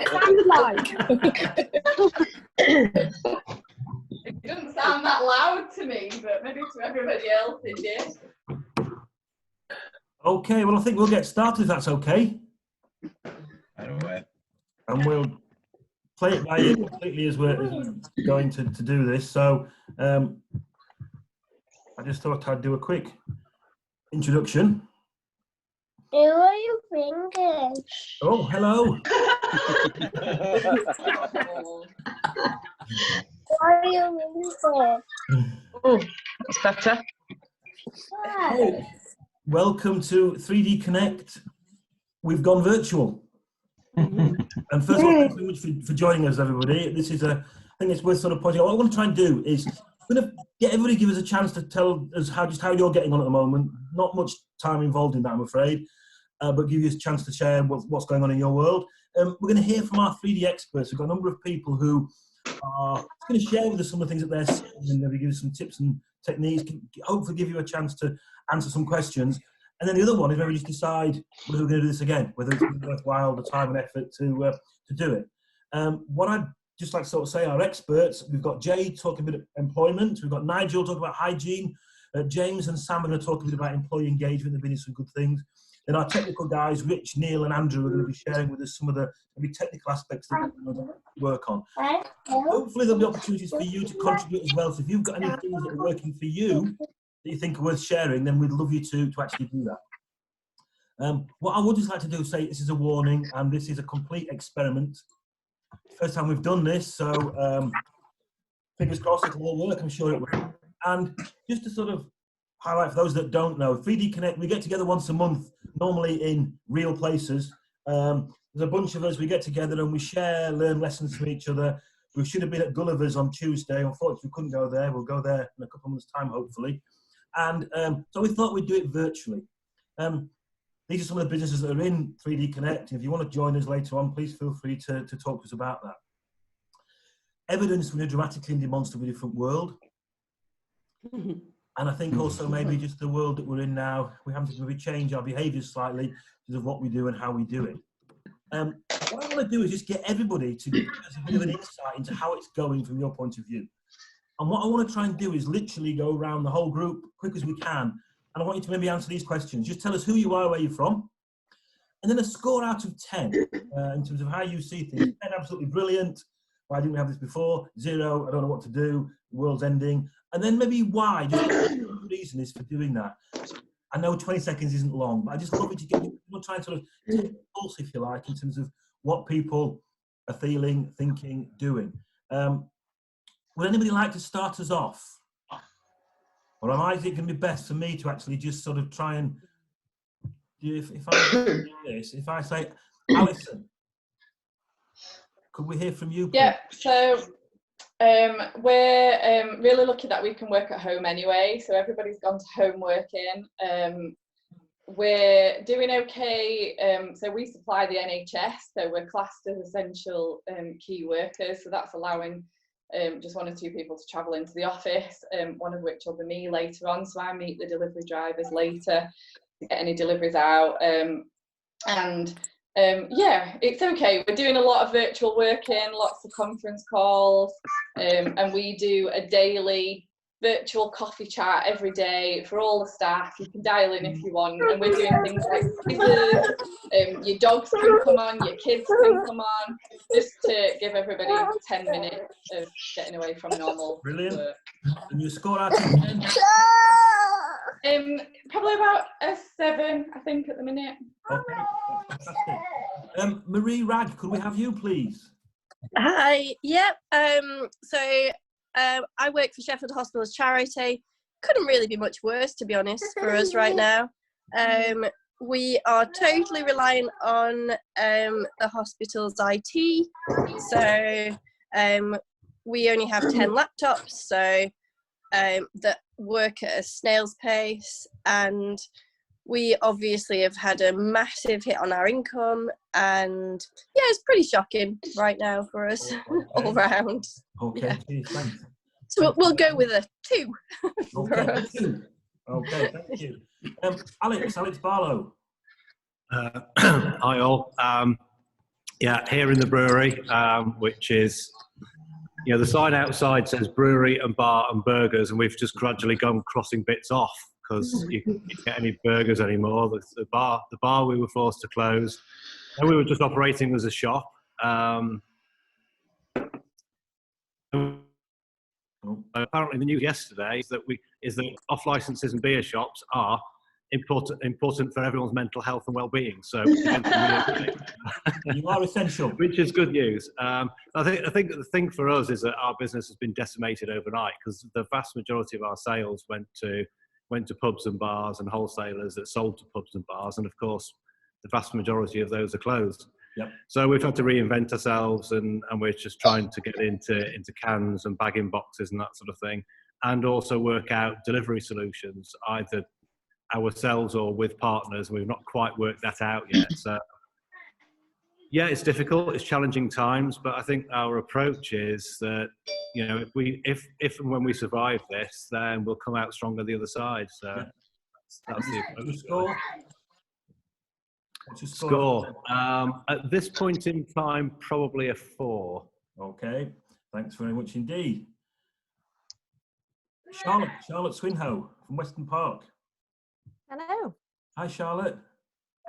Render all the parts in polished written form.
It sounded like. It didn't sound that loud to me, but maybe to everybody else it did. Okay, well, I think we'll get started if that's okay. And we'll play it by ear completely as we're going to do this. So I just thought I'd do a quick introduction. Who are you thinking? Oh, hello. What are you thinking? Oh, that's better. Oh, welcome to 3D Connect. We've gone virtual. And first of all, thanks very much for joining us, everybody. This is I think it's worth sort of pointing out. What I want to try and do is I'm going to get everybody give us a chance to tell us how you're getting on at the moment. Not much time involved in that, I'm afraid, but give you a chance to share what's going on in your world. We're going to hear from our 3D experts. We've got a number of people who are going to share with us some of the things that they're seeing and maybe give us some tips and techniques, hopefully give you a chance to answer some questions. And then the other one is maybe just decide whether we're going to do this again, whether it's worthwhile the time and effort to do it. What I'd just like to sort of say, our experts, we've got Jay talking a bit of employment, we've got Nigel talking about hygiene, James and Sam are going to talk a bit about employee engagement. They've been doing some good things. Then our technical guys, Rich, Neil and Andrew, are going to be sharing with us some of the maybe technical aspects that we're going to work on. Hopefully there'll be opportunities for you to contribute as well. So if you've got any things that are working for you that you think are worth sharing, then we'd love you to actually do that. What I would just like to do is say this is a warning and this is a complete experiment. First time we've done this, so fingers crossed it'll all work, I'm sure it will. And just to sort of highlight for those that don't know, 3D Connect, we get together once a month, normally in real places. There's a bunch of us, we get together and we share, learn lessons from each other. We should have been at Gulliver's on Tuesday. Unfortunately, we couldn't go there. We'll go there in a couple of months' time, hopefully. And so we thought we'd do it virtually. These are some of the businesses that are in 3D Connect. If you want to join us later on, please feel free to talk to us about that. Evidence from a dramatically and demonstrably different world. And I think also maybe just the world that we're in now, we have to maybe change our behaviours slightly because of what we do and how we do it. What I want to do is just get everybody to give us a bit of an insight into how it's going from your point of view. And what I want to try and do is literally go around the whole group quick as we can. And I want you to maybe answer these questions. Just tell us who you are, where you're from. And then a score out of 10 in terms of how you see things. 10, absolutely brilliant. Why didn't we have this before? 0, I don't know what to do. The world's ending. And then maybe why, just what the reason is for doing that. I know 20 seconds isn't long, but I just love you to we'll try and sort of take a pulse, if you like, in terms of what people are feeling, thinking, doing. Would anybody like to start us off? Or am it going to be best for me to actually just sort of try and, if I do this, if I say, Alison, could we hear from you, please? Yeah, so we're really lucky that we can work at home anyway, so everybody's gone to home working. We're doing okay, so we supply the NHS, so we're classed as essential key workers, so that's allowing just 1 or 2 people to travel into the office, one of which will be me later on, so I meet the delivery drivers later to get any deliveries out. Yeah, it's okay. We're doing a lot of virtual working, lots of conference calls, and we do a daily virtual coffee chat every day for all the staff. You can dial in if you want, and we're doing things like quizzes, your dogs can come on, your kids can come on, just to give everybody 10 minutes of getting away from normal Brilliant. work. And you score out of 10? Probably about a 7, I think, at the minute. Okay, fantastic. Marie Ragg, could we have you, please? Hi, yep. I work for Sheffield Hospitals Charity. Couldn't really be much worse, to be honest, for us right now. We are totally reliant on the hospital's IT. So we only have 10 laptops, so that work at a snail's pace, and we obviously have had a massive hit on our income, and yeah, it's pretty shocking right now for us. Okay. All round. Okay, Yeah. thanks. So we'll go with a 2. Okay, 2. Okay, thank you. Alex Barlow. Hi all. Yeah, here in the brewery, which is, you know, the sign outside says brewery and bar and burgers, and we've just gradually gone crossing bits off because you can't get any burgers anymore. The bar we were forced to close, and we were just operating as a shop. Apparently, the news yesterday is that off licenses and beer shops are important for everyone's mental health and well-being. So You are essential. which is good news. I think the thing for us is that our business has been decimated overnight because the vast majority of our sales went to pubs and bars and wholesalers that sold to pubs and bars, and of course, the vast majority of those are closed. Yep. So we've had to reinvent ourselves, and we're just trying to get into cans and bag-in boxes and that sort of thing, and also work out delivery solutions, either ourselves or with partners. We've not quite worked that out yet. So yeah, it's difficult, it's challenging times, but I think our approach is that, you know, if and when we survive this, then we'll come out stronger the other side. So that's the approach. What's your Score. At this point in time, probably a 4. Okay, thanks very much indeed. Charlotte Swinhoe from Weston Park. Hello. Hi, Charlotte.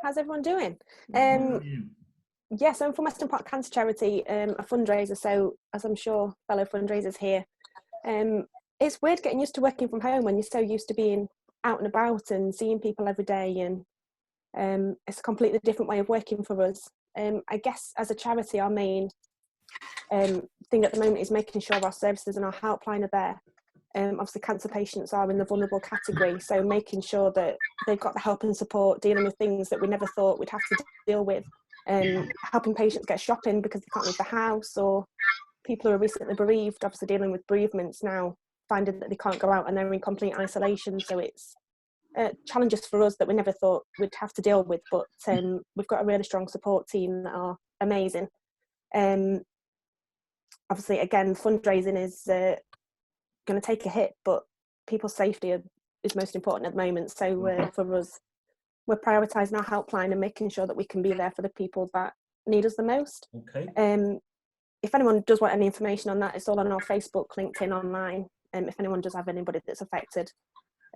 How's everyone doing? How are you? Yes, I'm from Weston Park Cancer Charity, a fundraiser. So, as I'm sure fellow fundraisers here, it's weird getting used to working from home when you're so used to being out and about and seeing people every day, and it's a completely different way of working for us. I guess as a charity, our main thing at the moment is making sure our services and our helpline are there. Obviously, cancer patients are in the vulnerable category, so making sure that they've got the help and support, dealing with things that we never thought we'd have to deal with, helping patients get shopping because they can't leave the house, or people who are recently bereaved, obviously dealing with bereavements now, finding that they can't go out and they're in complete isolation. So it's challenges for us that we never thought we'd have to deal with, but we've got a really strong support team that are amazing. Obviously, again, fundraising is going to take a hit, but people's safety is most important at the moment. So for us, we're prioritising our helpline and making sure that we can be there for the people that need us the most. Okay. If anyone does want any information on that, it's all on our Facebook, LinkedIn, online. If anyone does have anybody that's affected,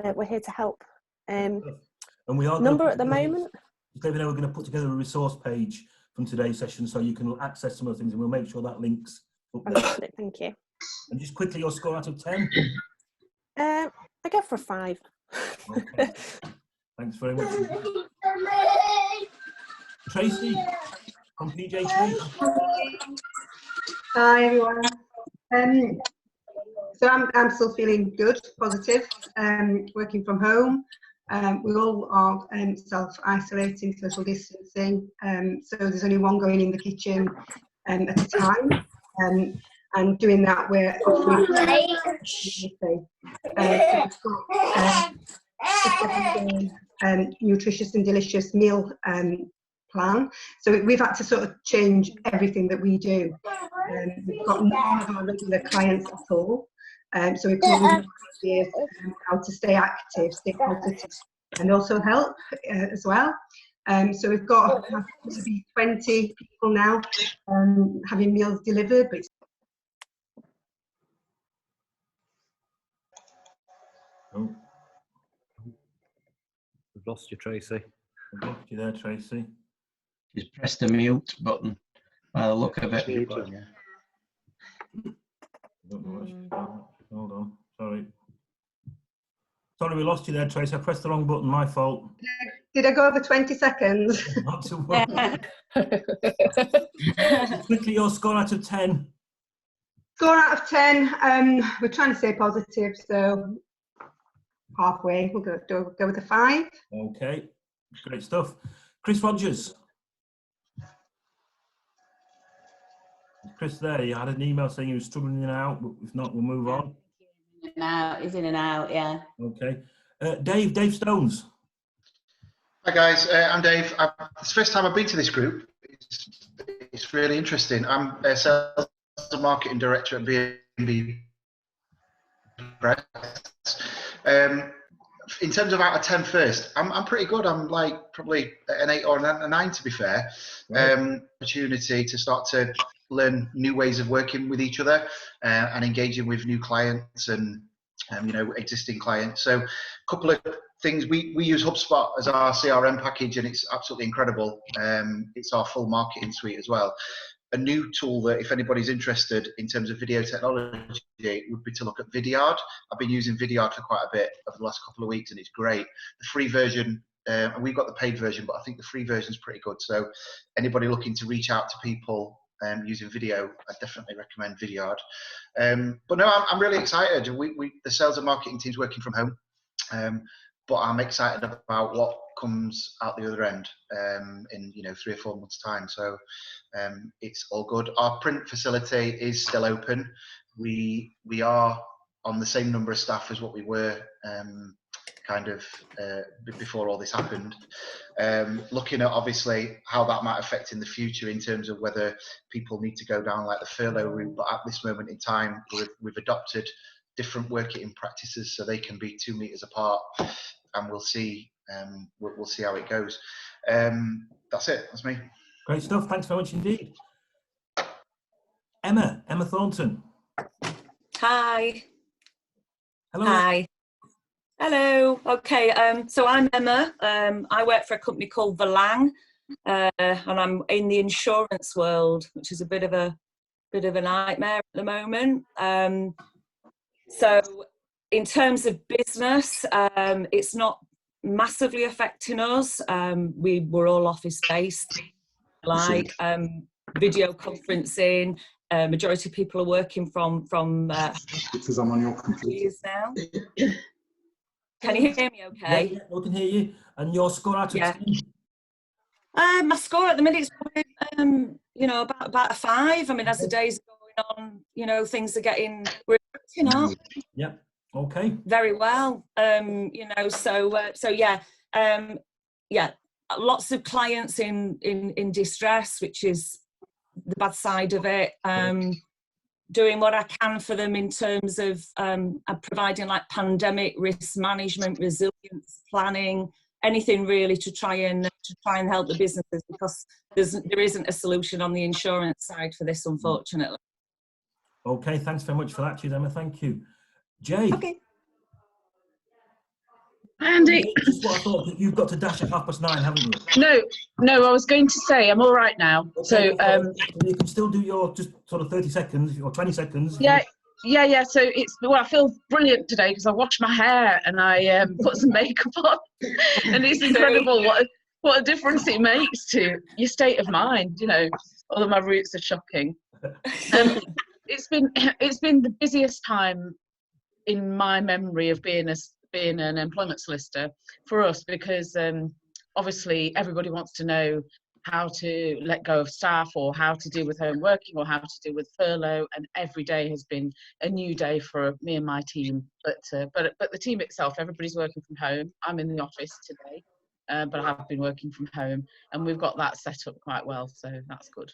we're here to help. And we are Number at the moment. David and I are going to put together a resource page from today's session so you can access some of the things, and we'll make sure that links up there. Fantastic, thank you. And just quickly, your score out of 10? I go for a 5. Okay. Thanks very much. Tracy from PJ3. Hi everyone. So I'm still feeling good, positive, working from home. We all are self-isolating, social distancing. So there's only one going in the kitchen at a time. And doing that, we're offering nutritious and delicious meal plan. So we've had to sort of change everything that we do. We've got none of our regular clients at all. So we've got ideas how to stay active, stay positive, and also help as well. So we've got to be 20 people now having meals delivered. But We've lost you, Tracy. I've lost you there, Tracy. She's pressed the mute button by the look of it. I don't know what she's done. Hold on. Sorry. Sorry, we lost you there, Tracy. I pressed the wrong button. My fault. did I go over 20 seconds? Not to worry. Quickly, your score out of 10. Score out of 10. We're trying to stay positive, so halfway. We'll go with a 5. Okay, great stuff. Chris Rogers. Chris there, you had an email saying you were struggling in and out, but if not, we'll move on. He's in and out, yeah. Okay. Dave Stones. Hi guys, I'm Dave. It's the first time I've been to this group. It's really interesting. I'm a sales and marketing director at B&B Press. in terms of out of 10 first, I'm pretty good. I'm like probably an 8 or a 9 to be fair. Opportunity to start to learn new ways of working with each other and engaging with new clients and you know, existing clients. So a couple of things, we use HubSpot as our CRM package and it's absolutely incredible. It's our full marketing suite as well. A new tool that if anybody's interested in terms of video technology would be to look at Vidyard. I've been using Vidyard for quite a bit over the last couple of weeks and it's great. The free version, and we've got the paid version, but I think the free version is pretty good. So anybody looking to reach out to people using video, I definitely recommend Vidyard. But no, I'm really excited. The sales and marketing team's working from home, but I'm excited about what comes out the other end in 3 or 4 months' time. So it's all good. Our print facility is still open. We are on the same number of staff as what we were before all this happened. Looking at obviously how that might affect in the future in terms of whether people need to go down like the furlough route, but at this moment in time we've adopted different working practices so they can be 2 meters apart, and we'll see how it goes. That's it. That's me. Great stuff. Thanks very much indeed. Emma Thornton. Hi. Hello. Hi. Hello. Okay. So I'm Emma. I work for a company called Verlang, and I'm in the insurance world, which is a bit of a nightmare at the moment. So in terms of business, it's not massively affecting us. We were all office based, like video conferencing. Majority of people are working from because I'm on your computer years now. Can you hear me okay? Yeah, we can hear you. And your score out of 10? My score at the minute is probably, about a 5. I mean, as the days are going on, things are we're catching up. Yeah. Okay. Very well. Lots of clients in distress, which is the bad side of it. Doing what I can for them in terms of providing like pandemic risk management, resilience planning, anything really to try and help the businesses, because there isn't a solution on the insurance side for this, unfortunately. Okay, thanks very much for that, Emma. Thank you. Jay. Okay. Andy. Just what I thought, you've got to dash at 9:30, haven't you? No, I was going to say I'm all right now. Okay, so you can still do your just sort of 30 seconds or 20 seconds. Yeah. So I feel brilliant today because I washed my hair and I put some makeup on, and it's incredible what a difference it makes to your state of mind. Although my roots are shocking. It's been the busiest time in my memory of being an employment solicitor for us, because obviously everybody wants to know how to let go of staff or how to deal with home working or how to deal with furlough, and every day has been a new day for me and my team. But the team itself, everybody's working from home. I'm in the office today, but I have been working from home, and we've got that set up quite well, so that's good.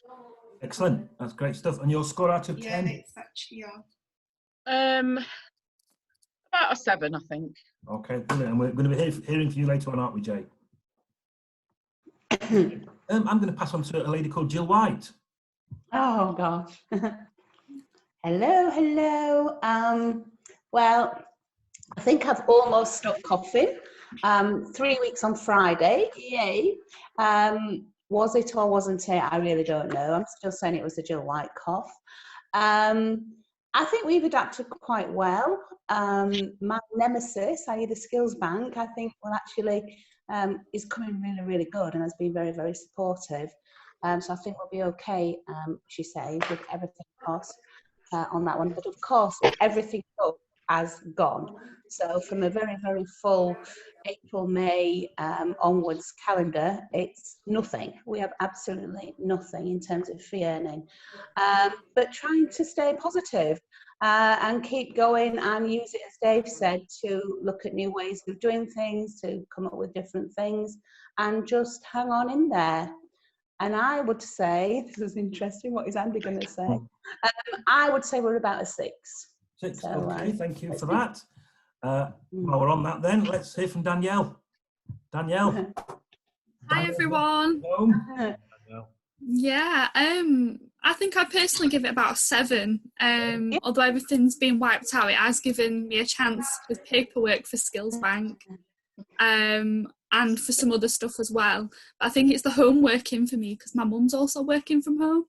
Excellent. That's great stuff. And your score out of 10? Yeah, it's actually about a 7, I think. Okay, brilliant. And we're going to be hearing from you later on, aren't we, Jay? I'm going to pass on to a lady called Jill White. Oh gosh. Hello. Well, I think I've almost stopped coughing. 3 weeks on Friday. Yay. Was it or wasn't it? I really don't know. I'm still saying it was a Jill White cough. I think we've adapted quite well. My nemesis, i.e. the Skills Bank, I think will actually is coming really, really good and has been very, very supportive. So I think we'll be okay, she says, with everything else on that one. But of course, everything up has gone. So from a very, very full April, May onwards calendar, it's nothing. We have absolutely nothing in terms of fee earning. But trying to stay positive and keep going and use it, as Dave said, to look at new ways of doing things, to come up with different things, and just hang on in there. And I would say, this is interesting, what is Andy going to say? I would say we're about a 6. 6, so, okay, thank you for that. While we're on that then, let's hear from Danielle. Danielle. Hi everyone. Yeah, I think I'd personally give it about a 7. Although everything's been wiped out, it has given me a chance with paperwork for Skills Bank, and for some other stuff as well. But I think it's the home working for me because my mum's also working from home.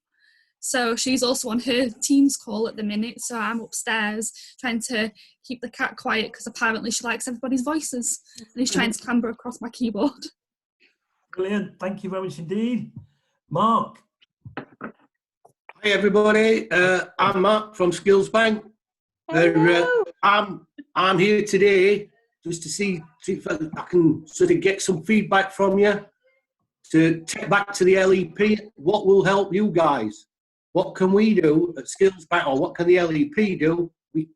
So she's also on her Teams call at the minute. So I'm upstairs trying to keep the cat quiet because apparently she likes everybody's voices and he's trying to clamber across my keyboard. Brilliant. Thank you very much indeed. Mark. Hi everybody. I'm Mark from Skills Bank. I'm here today just to see if I can sort of get some feedback from you to take back to the LEP. What will help you guys? What can we do at Skills Bank, or what can the LEP do to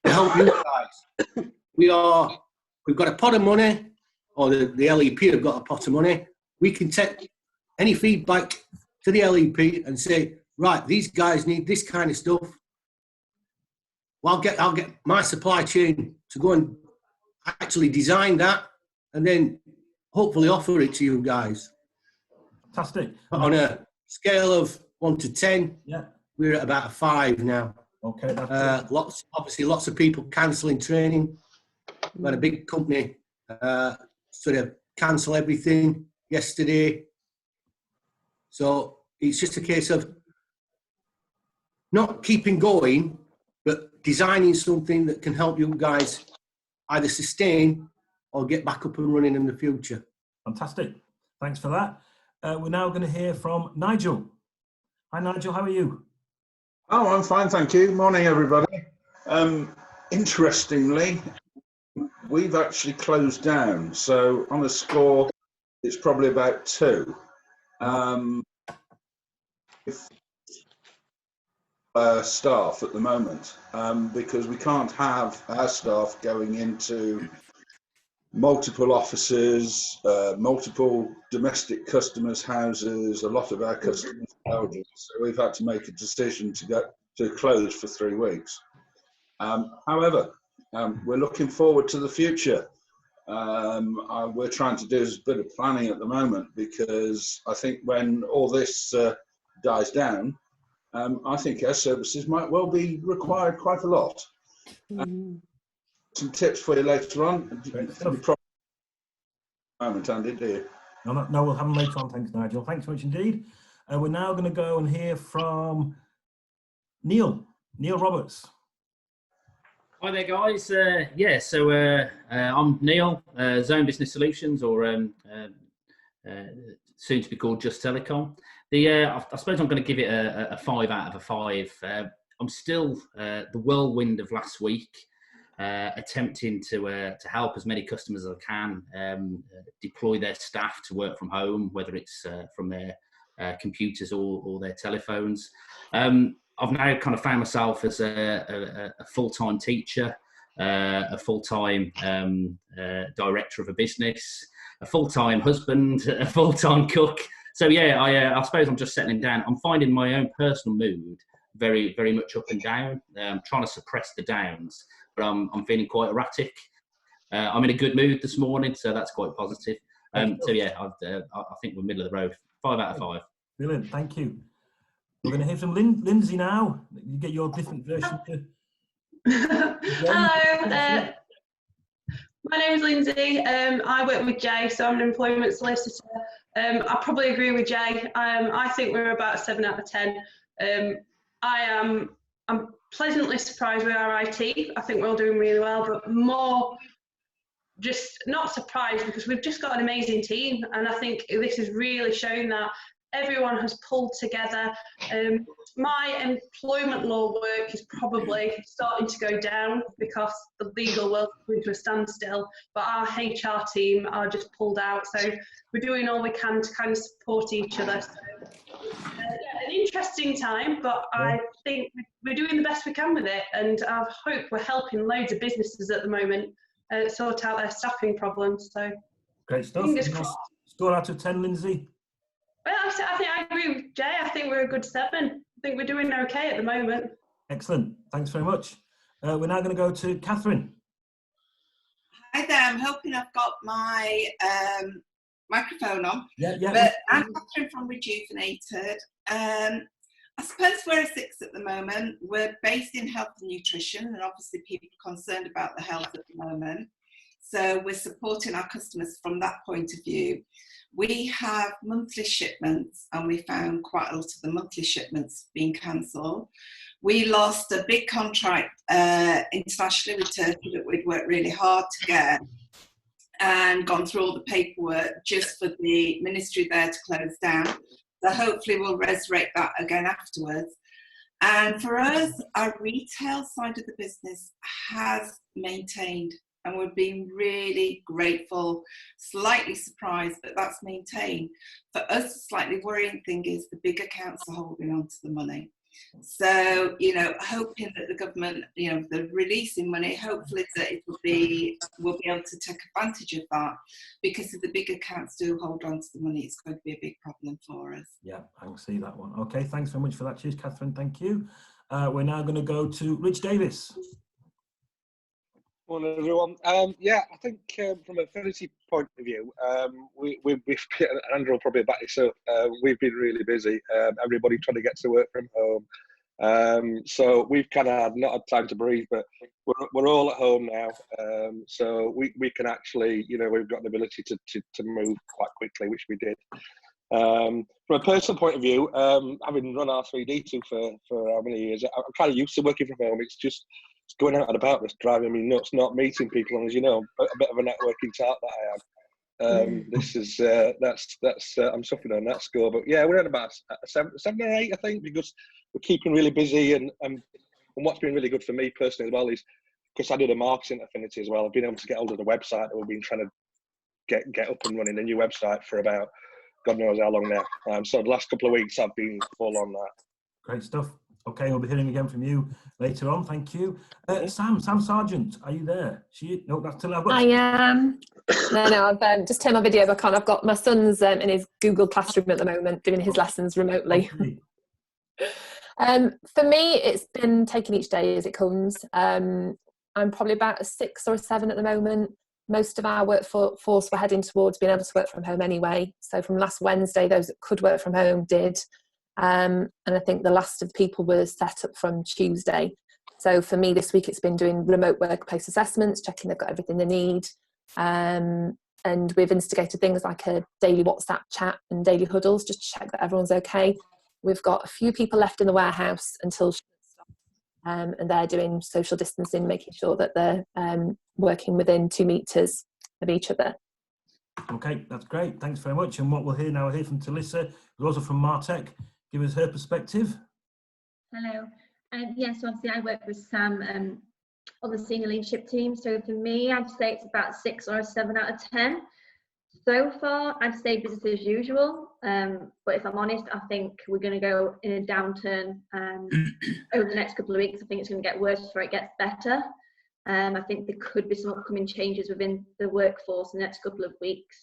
help you guys? We've got a pot of money, or the LEP have got a pot of money. We can take any feedback to the LEP and say, right, these guys need this kind of stuff. Well, I'll get my supply chain to go and actually design that, and then hopefully offer it to you guys. Fantastic. On a scale of 1 to 10, yeah, we're at about a 5 now. Okay. Lots of people cancelling training. We had a big company sort of cancel everything yesterday. So it's just a case of not keeping going, but designing something that can help you guys either sustain or get back up and running in the future. Fantastic. Thanks for that. We're now going to hear from Nigel. Hi, Nigel. How are you? Oh, I'm fine, thank you. Morning, everybody. Interestingly, we've actually closed down. So on a score, it's probably about 2. Staff at the moment, because we can't have our staff going into multiple offices, multiple domestic customers' houses. A lot of our customers are elderly, so we've had to make a decision to close for 3 weeks. However, we're looking forward to the future. We're trying to do a bit of planning at the moment, because I think when all this dies down, I think our services might well be required quite a lot. Some tips for you later on. Moment, Andy, do you? No, we'll have them later on. Thanks, Nigel. Thanks so much indeed. We're now going to go and hear from Neil Roberts. Hi there, guys. I'm Neil, Zone Business Solutions, or soon to be called Just Telecom. I suppose I'm going to give it a 5 out of a 5. I'm still the whirlwind of last week, attempting to help as many customers as I can deploy their staff to work from home, whether it's from their computers or their telephones. I've now kind of found myself as a full-time teacher, a full-time director of a business, a full-time husband, a full-time cook. So yeah, I suppose I'm just settling down. I'm finding my own personal mood very, very much up and down. I'm trying to suppress the downs, but I'm feeling quite erratic. I'm in a good mood this morning, so that's quite positive. So yeah, I think we're middle of the road. 5 out of 5. Brilliant, thank you. We're going to hear from Lindsay now. You get your different version. Hello, my name is Lindsay. I work with Jay, so I'm an employment solicitor. I probably agree with Jay. I think we're about 7 out of 10. I'm pleasantly surprised with our IT. I think we're all doing really well, but more just not surprised because we've just got an amazing team, and I think this has really shown that everyone has pulled together. My employment law work is probably starting to go down because the legal world is coming to a standstill, but our HR team are just pulled out. So we're doing all we can to kind of support each other. So, yeah, an interesting time, but I think we're doing the best we can with it, and I hope we're helping loads of businesses at the moment sort out their staffing problems. So great stuff. Fingers crossed. Score out of 10, Lindsay? Well, I think I agree with Jay. I think we're a good 7. I think we're doing okay at the moment. Excellent. Thanks very much. We're now going to go to Catherine. Hi there, I'm hoping I've got my microphone on. Yeah. But I'm Catherine from Rejuvenated. I suppose we're a 6 at the moment. We're based in health and nutrition, and obviously people are concerned about the health at the moment. So we're supporting our customers from that point of view. We have monthly shipments, and we found quite a lot of the monthly shipments being cancelled. We lost a big contract internationally with Turkey that we'd worked really hard to get, and gone through all the paperwork just for the ministry there to close down. So hopefully we'll resurrect that again afterwards. And for us, our retail side of the business has maintained, and we've been really grateful, slightly surprised, but that's maintained. For us, the slightly worrying thing is the big accounts are holding on to the money. So, you know, hoping that the government, you know, they're releasing money, hopefully that it will be, we'll be able to take advantage of that, because if the big accounts do hold on to the money, it's going to be a big problem for us. Yeah, I can see that one. Okay, thanks very much for that. Cheers, Catherine. Thank you. We're now going to go to Rich Davis. Morning, everyone. Yeah, I think from a Affinity point of view, we've Andrew will probably back this up. We've been really busy. Everybody trying to get to work from home. So we've kind of not had time to breathe, but we're all at home now. So we can actually, you know, we've got the ability to move quite quickly, which we did. From a personal point of view, having run R3D2 for how many years, I'm kind of used to working from home. It's just going out and about that's driving me nuts, not meeting people. And as you know, a bit of a networking tart that I am. This is that's I'm suffering on that score. But yeah, we're at about 7 or 8, I think, because we're keeping really busy. And what's been really good for me personally as well is, because I did a marketing Affinity as well, I've been able to get hold of the website that we've been trying to get up and running, a new website for about God knows how long now. So the last couple of weeks I've been full on that. Great stuff. Okay, we'll be hearing again from you later on. Thank you. Sam Sargent, are you there? No, that's till I've got. I am. No, I've just turned my video back on. I've got my son's in his Google Classroom at the moment, doing his lessons remotely. For me, it's been taking each day as it comes. I'm probably about a 6 or a 7 at the moment. Most of our workforce were heading towards being able to work from home anyway. So from last Wednesday, those that could work from home did. And I think the last of people were set up from Tuesday. So for me this week, it's been doing remote workplace assessments, checking they've got everything they need. And we've instigated things like a daily WhatsApp chat and daily huddles, just to check that everyone's okay. We've got a few people left in the warehouse until and they're doing social distancing, making sure that they're working within 2 meters of each other. Okay, that's great. Thanks very much. And what we'll hear now, we'll hear from Talissa, who's also from Martech. Give us her perspective. Hello. Yeah, so obviously I work with Sam on the senior leadership team. So for me, I'd say it's about 6 or a 7 out of 10. So far, I'd say business as usual. But if I'm honest, I think we're going to go in a downturn over the next couple of weeks. I think it's going to get worse before it gets better. I think there could be some upcoming changes within the workforce in the next couple of weeks,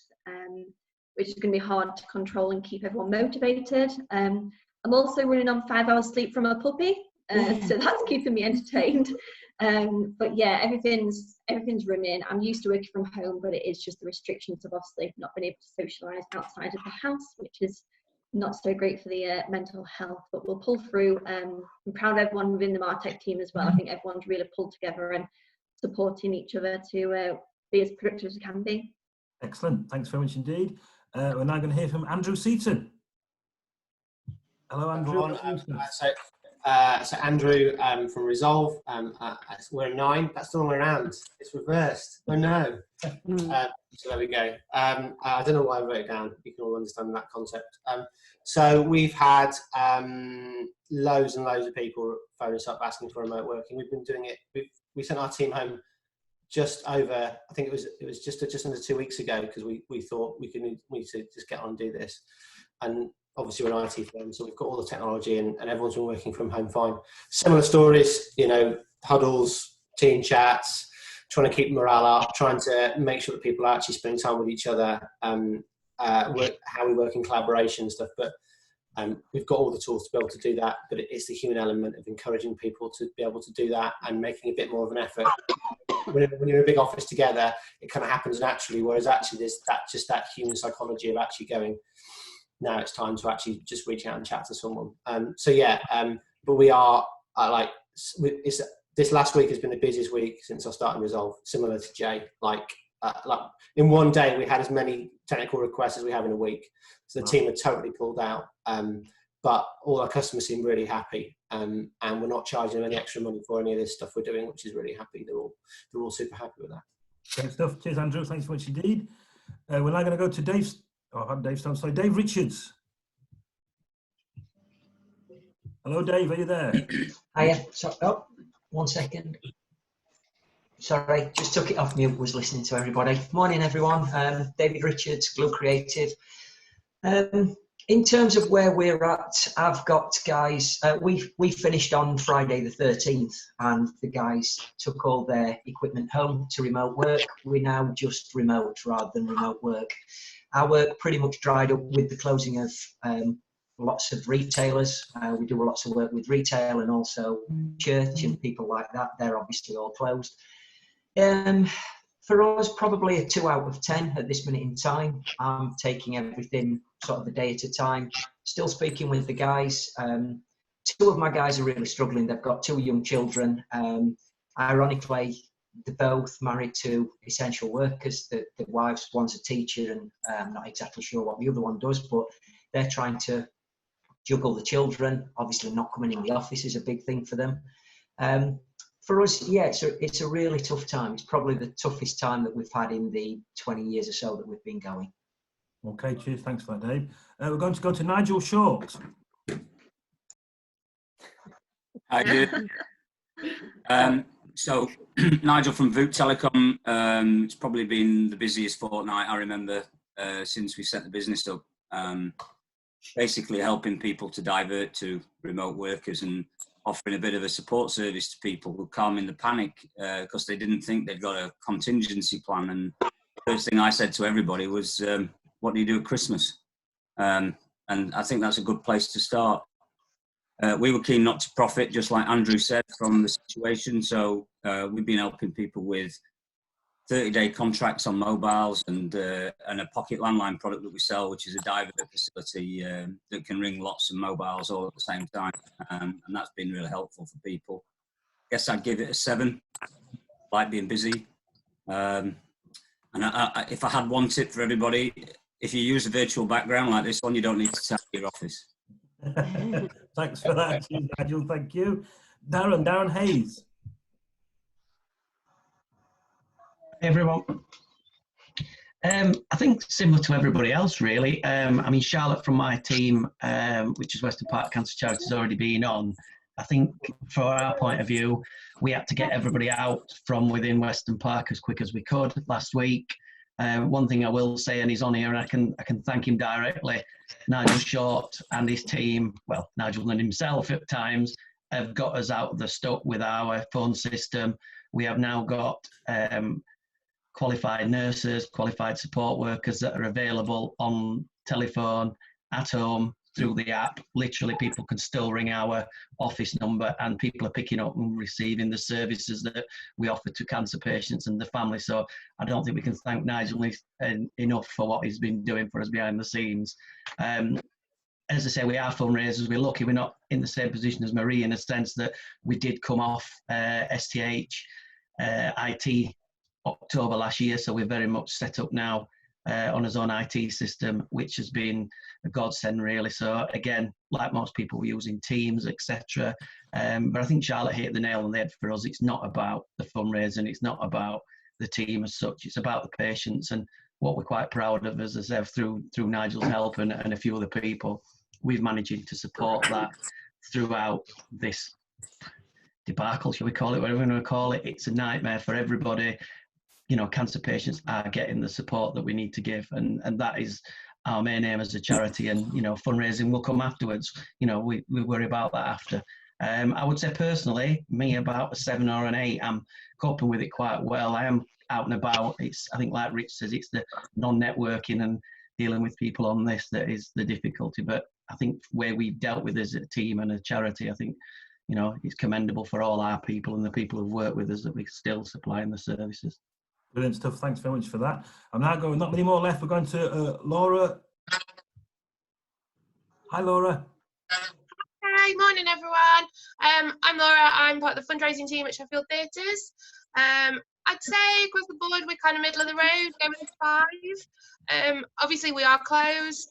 which is going to be hard to control and keep everyone motivated. I'm also running on 5 hours sleep from a puppy, so that's keeping me entertained. But yeah, everything's running. I'm used to working from home, but it is just the restrictions of obviously not being able to socialise outside of the house, which is not so great for the mental health, but we'll pull through. I'm proud of everyone within the Martech team as well. I think everyone's really pulled together and supporting each other to be as productive as we can be. Excellent. Thanks very much indeed. We're now going to hear from Andrew Seaton. Hello, Andrew. So Andrew from Resolve. We're a 9. That's the wrong way around. It's reversed. Oh no. So there we go. I don't know why I wrote it down. You can all understand that concept. So we've had loads and loads of people phone us up asking for remote working. We've been doing it. We sent our team home just over, I think it was just under 2 weeks ago, because we thought we need to just get on and do this. And obviously we're an IT firm, so we've got all the technology and everyone's been working from home fine. Similar stories, you know, huddles, team chats, trying to keep morale up, trying to make sure that people are actually spending time with each other, how we work in collaboration and stuff. But we've got all the tools to be able to do that, but it's the human element of encouraging people to be able to do that and making a bit more of an effort. when you're in a big office together, it kind of happens naturally. Whereas actually, there's that human psychology of actually going, now it's time to actually just reach out and chat to someone. But we are this last week has been the busiest week since I started Resolve, similar to Jay. Like in one day, we had as many technical requests as we have in a week. So the team are totally pulled out. But all our customers seem really happy, and we're not charging them any extra money for any of this stuff we're doing, which is really happy. They're all super happy with that. Great stuff. Cheers, Andrew. Thanks so much indeed. We're now going to go to Dave. Dave Richards. Hello, Dave. Are you there? Hiya. Oh, 1 second. Sorry, just took it off mute. Was listening to everybody. Morning, everyone. David Richards, Glue Creative. In terms of where we're at, I've got guys, we finished on Friday the 13th, and the guys took all their equipment home to remote work. We're now just remote rather than remote work. Our work pretty much dried up with the closing of lots of retailers. We do lots of work with retail and also church and people like that. They're obviously all closed. For us, probably a 2 out of 10 at this minute in time. I'm taking everything sort of a day at a time. Still speaking with the guys. 2 of my guys are really struggling. They've got 2 young children. Ironically, they're both married to essential workers. The wife's one's a teacher, and I'm not exactly sure what the other one does, but they're trying to juggle the children. Obviously, not coming in the office is a big thing for them. For us, yeah, it's a really tough time. It's probably the toughest time that we've had in the 20 years or so that we've been going. Okay, cheers. Thanks for that, Dave. We're going to go to Nigel Short. Hi, dude. So, Nigel from Voot Telecom. It's probably been the busiest fortnight I remember since we set the business up. Basically helping people to divert to remote workers and offering a bit of a support service to people who calm in the panic because they didn't think they'd got a contingency plan. And the first thing I said to everybody was, what do you do at Christmas? And I think that's a good place to start. We were keen not to profit, just like Andrew said, from the situation. So we've been helping people with 30-day contracts on mobiles and a pocket landline product that we sell, which is a divert facility that can ring lots of mobiles all at the same time. And that's been really helpful for people. I guess I'd give it a 7, like being busy. And if I had one tip for everybody, if you use a virtual background like this one, you don't need to tell your office. Thanks for that, Nigel. Thank you. Darren Hayes. Hey everyone. I think similar to everybody else, really. I mean, Charlotte from my team, which is Western Park Cancer Charity, has already been on. I think from our point of view, we had to get everybody out from within Western Park as quick as we could last week. One thing I will say, and he's on here, and I can thank him directly, Nigel Short and his team, well, Nigel and himself at times, have got us out of the stuck with our phone system. We have now got qualified nurses, qualified support workers that are available on telephone, at home, through the app. Literally, people can still ring our office number and people are picking up and receiving the services that we offer to cancer patients and the family. So I don't think we can thank Nigel enough for what he's been doing for us behind the scenes. As I say, we are fundraisers. We're lucky we're not in the same position as Marie in a sense that we did come off STH IT October last year, so we're very much set up now on his own IT system, which has been a godsend really. So again, like most people, we're using Teams, etc. But I think Charlotte hit the nail on the head for us. It's not about the fundraising, it's not about the team as such, it's about the patients. And what we're quite proud of is, as I've through Nigel's help and a few other people, we've managed to support that throughout this debacle, shall we call it, whatever we want to call it. It's a nightmare for everybody. You know, cancer patients are getting the support that we need to give, and that is our main aim as a charity. And you know, fundraising will come afterwards. You know, we worry about that after. I would say personally, me about a 7 or an 8. I'm coping with it quite well. I am out and about. It's, I think, like Rich says, it's the non-networking and dealing with people on this that is the difficulty. But I think where we've dealt with as a team and a charity, I think you know, it's commendable for all our people and the people who've worked with us that we're still supplying the services. Brilliant stuff. Thanks very much for that. I'm now going, not many more left. We're going to Laura. Hi, Laura. Hi, morning everyone. I'm Laura. I'm part of the fundraising team at Sheffield Theatres. I'd say across the board we're kind of middle of the road, going with 5. Obviously we are closed.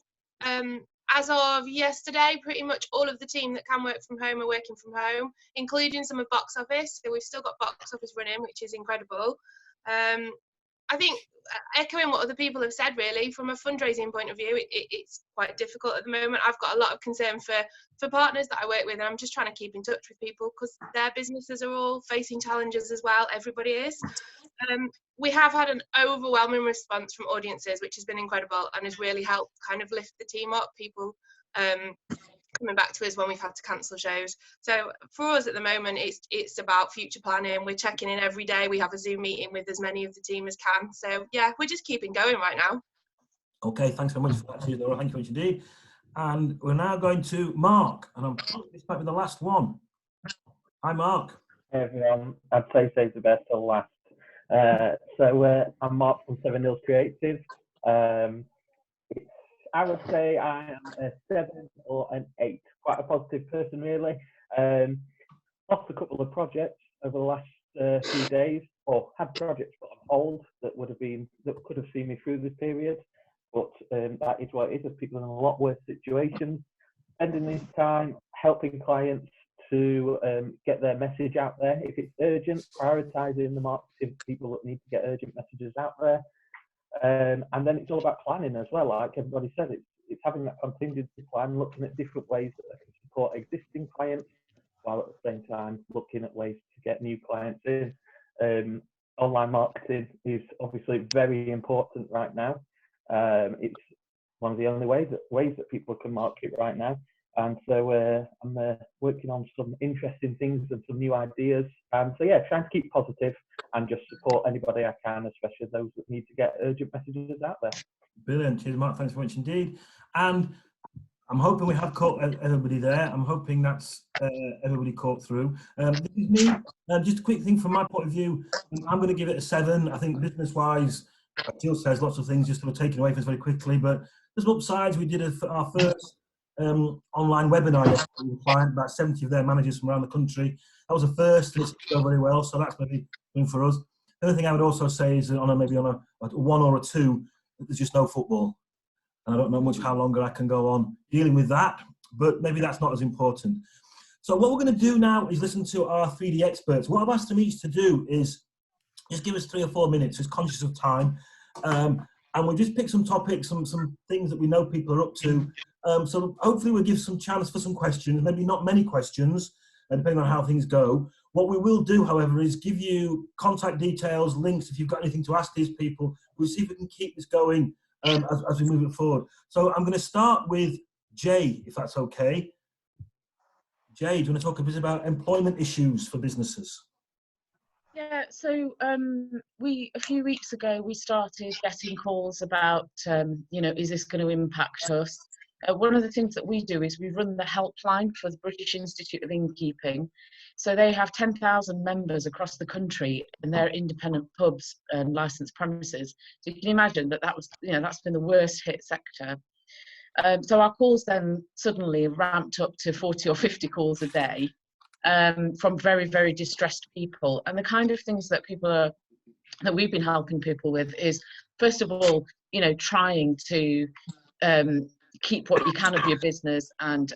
As of yesterday, pretty much all of the team that can work from home are working from home, including some of box office. So we've still got box office running, which is incredible. I think echoing what other people have said, really, from a fundraising point of view, it's quite difficult at the moment. I've got a lot of concern for partners that I work with, and I'm just trying to keep in touch with people because their businesses are all facing challenges as well. Everybody is. We have had an overwhelming response from audiences, which has been incredible and has really helped kind of lift the team up. People coming back to us when we've had to cancel shows. So for us at the moment, it's about future planning. We're checking in every day. We have a Zoom meeting with as many of the team as can. So yeah, we're just keeping going right now. Okay, thanks very much for that, Laura. Thank you very much indeed. And we're now going to Mark, and this might be the last one. Hi, Mark. Hey everyone, I'd say save the best till last. I'm Mark from 7 Hills Creative. I would say I am a 7 or an 8. Quite a positive person, really. Lost a couple of projects over the last few days, or had projects put on hold that could have seen me through this period. But that is what it is. There's people in a lot worse situations. Spending this time helping clients to get their message out there. If it's urgent, prioritising the marketing for people that need to get urgent messages out there. And then it's all about planning as well. Like everybody said, it's having that contingency plan, looking at different ways that they can support existing clients, while at the same time looking at ways to get new clients in. Online marketing is obviously very important right now. It's one of the only ways that people can market right now. And so I'm working on some interesting things and some new ideas. And so yeah, trying to keep positive and just support anybody I can, especially those that need to get urgent messages out there. Brilliant. Cheers, Mark. Thanks very much indeed. And I'm hoping we have caught everybody there. I'm hoping that's everybody caught through. This is me. Just a quick thing from my point of view. I'm going to give it a 7. I think business-wise, like Jill says, lots of things just were taken away from us very quickly. But there's some upsides. We did our first online webinar yesterday with a client, about 70 of their managers from around the country. That was a first, and it's going very well, so that's maybe good for us. The other thing I would also say is maybe on a 1 or a 2, there's just no football. And I don't know much how longer I can go on dealing with that, but maybe that's not as important. So what we're going to do now is listen to our 3D experts. What I've asked them each to do is just give us 3 or 4 minutes, just conscious of time, and we'll just pick some topics, some things that we know people are up to. So hopefully we'll give some chance for some questions, maybe not many questions, depending on how things go. What we will do, however, is give you contact details, links, if you've got anything to ask these people. We'll see if we can keep this going as we move it forward. So I'm going to start with Jay, if that's okay. Jay, do you want to talk a bit about employment issues for businesses? Yeah, so a few weeks ago, we started getting calls about, is this going to impact us? One of the things that we do is we run the helpline for the British Institute of Innkeeping. So they have 10,000 members across the country, and they're independent pubs and licensed premises. So you can imagine that's been the worst hit sector. So our calls then suddenly ramped up to 40 or 50 calls a day from very, very distressed people. And the kind of things that that we've been helping people with is, first of all, trying to keep what you can of your business and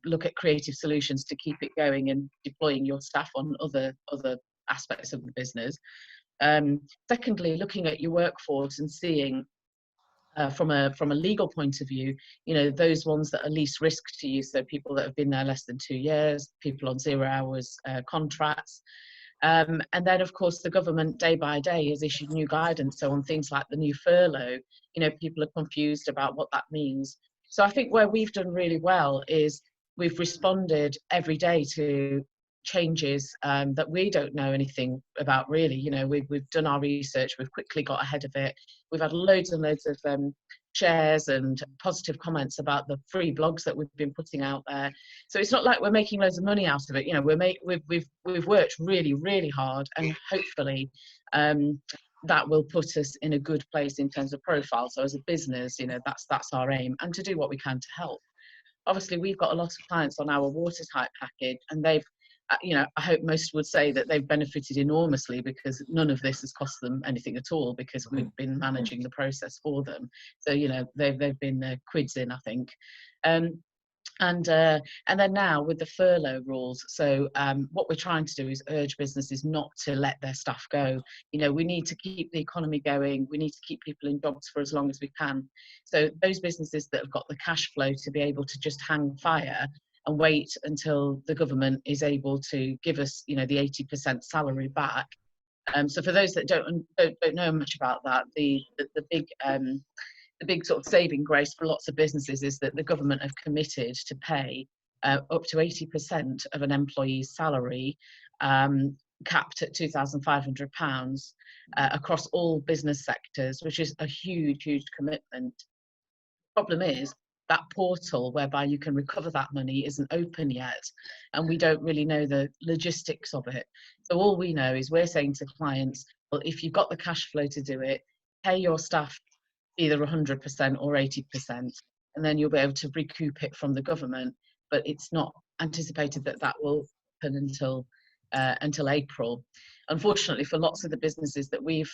look at creative solutions to keep it going and deploying your staff on other aspects of the business. Secondly, looking at your workforce and seeing from a legal point of view, those ones that are least risk to you, so people that have been there less than 2 years, people on 0 hours contracts. And then, of course, the government day by day has issued new guidance. So on things like the new furlough, people are confused about what that means. So I think where we've done really well is we've responded every day to changes that we don't know anything about, really. We've done our research, we've quickly got ahead of it. We've had loads and loads of shares and positive comments about the free blogs that we've been putting out there. So it's not like we're making loads of money out of it. You know, we've worked really, really hard, and hopefully that will put us in a good place in terms of profile. So as a business, you know, that's our aim, and to do what we can to help. Obviously, we've got a lot of clients on our watertight package, and they've, you know, I hope most would say that they've benefited enormously, because none of this has cost them anything at all, because we've been managing the process for them. So, you know, they've been quids in, I think. And then now with the furlough rules, so what we're trying to do is urge businesses not to let their staff go. You know, we need to keep the economy going. We need to keep people in jobs for as long as we can. So those businesses that have got the cash flow to be able to just hang fire and wait until the government is able to give us, you know, the 80% salary back. So for those that don't know much about that, the big sort of saving grace for lots of businesses is that the government have committed to pay up to 80% of an employee's salary, capped at £2,500 across all business sectors, which is a huge, huge commitment. Problem is, that portal whereby you can recover that money isn't open yet, and we don't really know the logistics of it. So all we know is we're saying to clients, well, if you've got the cash flow to do it, pay your staff either 100% or 80%, and then you'll be able to recoup it from the government. But it's not anticipated that that will happen until April. Unfortunately, for lots of the businesses that we've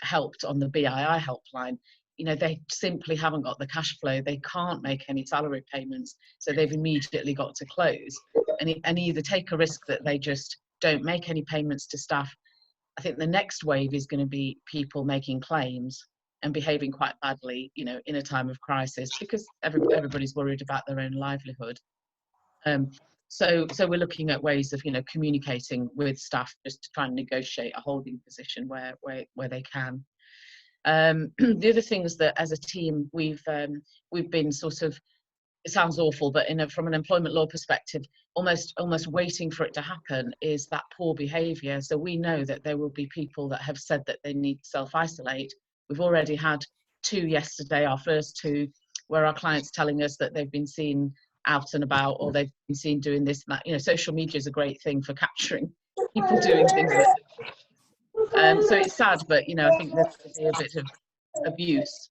helped on the BII helpline, you know, they simply haven't got the cash flow. They can't make any salary payments, so they've immediately got to close and either take a risk that they just don't make any payments to staff. I think the next wave is going to be people making claims and behaving quite badly, you know, in a time of crisis, because everybody's worried about their own livelihood. So we're looking at ways of, you know, communicating with staff just to try and negotiate a holding position where they can. The other things that as a team we've been sort of, it sounds awful, but from an employment law perspective, almost waiting for it to happen, is that poor behaviour. So we know that there will be people that have said that they need to self-isolate. We've already had 2 yesterday, our first 2, where our clients telling us that they've been seen out and about, or they've been seen doing this and that. You know, social media is a great thing for capturing people doing things. So it's sad, but, you know, I think there's going to be a bit of abuse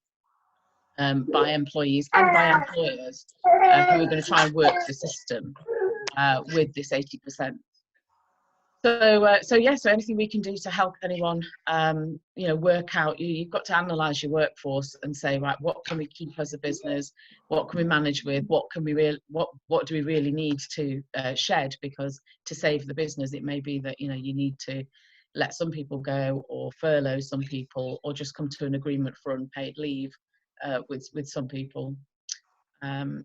by employees and by employers who are going to try and work the system with this 80%. So anything we can do to help anyone, you know, work out, you've got to analyse your workforce and say, right, what can we keep as a business? What can we manage with? What do we really need to shed? Because to save the business, it may be that, you know, you need to let some people go, or furlough some people, or just come to an agreement for unpaid leave with some people. Yeah.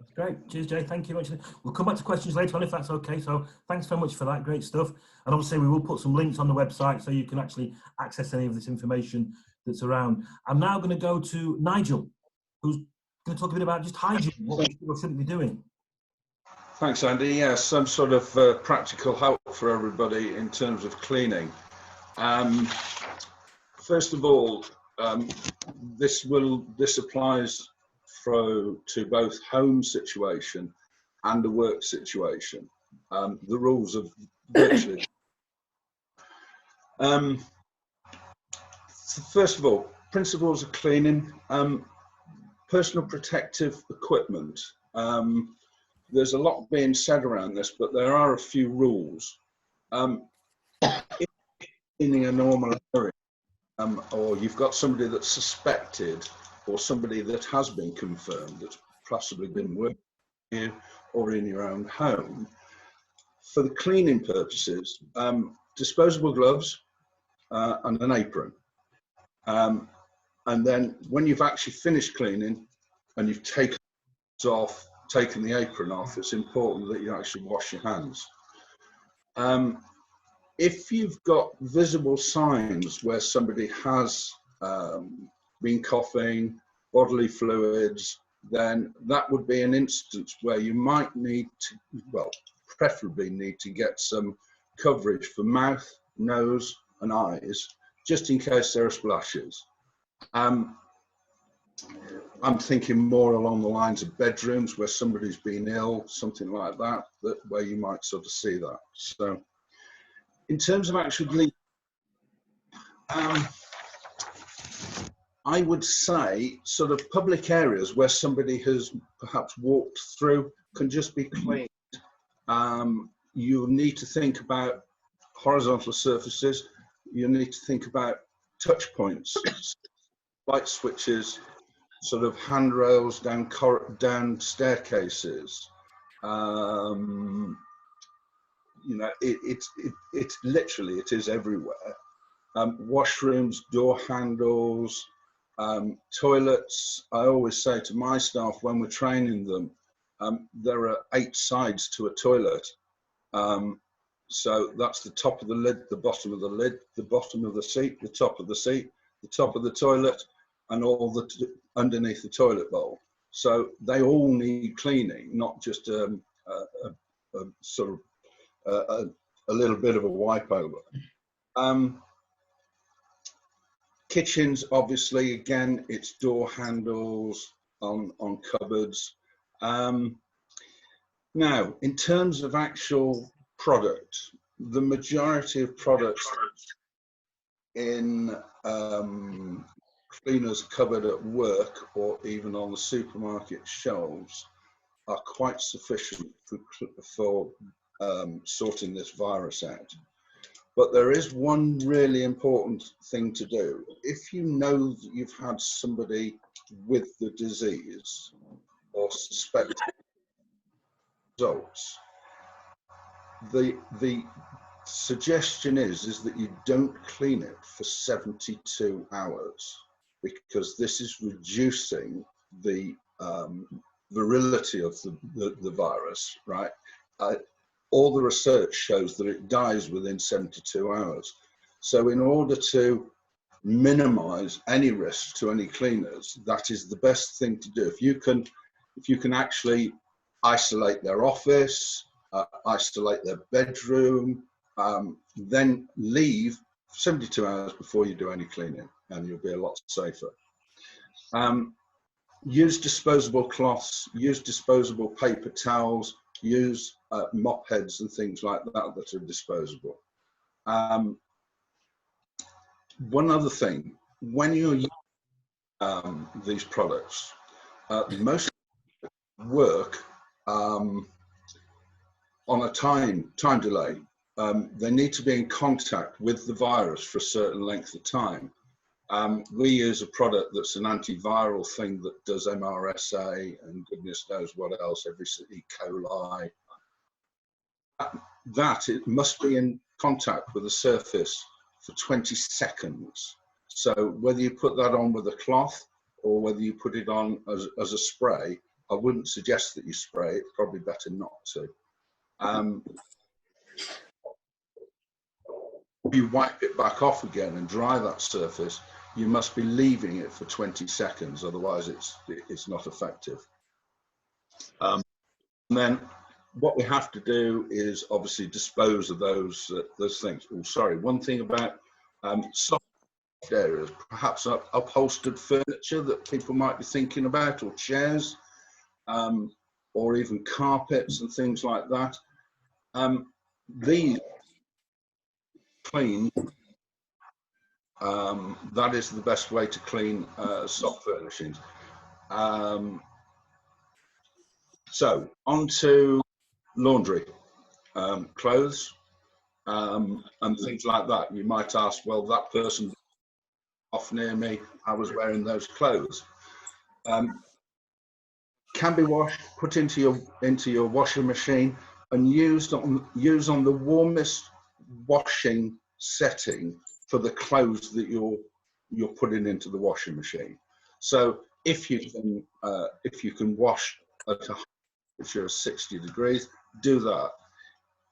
That's great. Cheers, Jay. Thank you very much. We'll come back to questions later on if that's okay. So thanks very much for that. Great stuff. And obviously we will put some links on the website so you can actually access any of this information that's around. I'm now going to go to Nigel, who's going to talk a bit about just hygiene, what people shouldn't be doing. Thanks, Andy. Yes, some sort of practical help for everybody in terms of cleaning. First of all, this applies to both home situation and the work situation. The rules are virtually. First of all, principles of cleaning, personal protective equipment. There's a lot being said around this, but there are a few rules. If cleaning a normal area, or you've got somebody that's suspected, or somebody that has been confirmed that's possibly been working here or in your own home, for the cleaning purposes, disposable gloves and an apron. And then when you've actually finished cleaning and you've taken the apron off, it's important that you actually wash your hands. If you've got visible signs where somebody has been coughing, bodily fluids, then that would be an instance where you might need to, well, preferably need to get some coverage for mouth, nose and eyes, just in case there are splashes. I'm thinking more along the lines of bedrooms where somebody's been ill, something like that, where you might sort of see that. So in terms of actually, I would say sort of public areas where somebody has perhaps walked through can just be cleaned. You need to think about horizontal surfaces. You need to think about touch points, light switches, sort of handrails down staircases. You know, it's literally, it is everywhere. Washrooms, door handles, toilets. I always say to my staff when we're training them, there are 8 sides to a toilet. So that's the top of the lid, the bottom of the lid, the bottom of the seat, the top of the seat, the top of the toilet, and all the underneath the toilet bowl. So they all need cleaning, not just a sort of a little bit of a wipe over. Kitchens, obviously, again, it's door handles on cupboards. Now, in terms of actual product, the majority of products in cleaners cupboard at work or even on the supermarket shelves are quite sufficient for sorting this virus out. But there is one really important thing to do. If you know that you've had somebody with the disease or suspect results, the suggestion is that you don't clean it for 72 hours, because this is reducing the virility of the virus, right? All the research shows that it dies within 72 hours. So in order to minimize any risk to any cleaners, that is the best thing to do. If you can actually isolate their office, isolate their bedroom, then leave 72 hours before you do any cleaning, and you'll be a lot safer. Use disposable cloths, use disposable paper towels, use mop heads and things like that that are disposable. One other thing, when you're using these products, most work on a time delay. They need to be in contact with the virus for a certain length of time. We use a product that's an antiviral thing that does MRSA and goodness knows what else, every E. coli. That it must be in contact with the surface for 20 seconds. So whether you put that on with a cloth or whether you put it on as a spray, I wouldn't suggest that you spray. It's probably better not to. If you wipe it back off again and dry that surface, you must be leaving it for 20 seconds, otherwise it's not effective. And then what we have to do is obviously dispose of those things. Oh, sorry, one thing about soft areas, perhaps upholstered furniture that people might be thinking about, or chairs, or even carpets and things like that. These clean, that is the best way to clean soft furnishings. So on to laundry, clothes, and things like that. You might ask, well, that person off near me, I was wearing those clothes. Can be washed, put into your washing machine, and used on the warmest washing setting for the clothes that you're putting into the washing machine. So if you can wash at a temperature of 60 degrees, do that.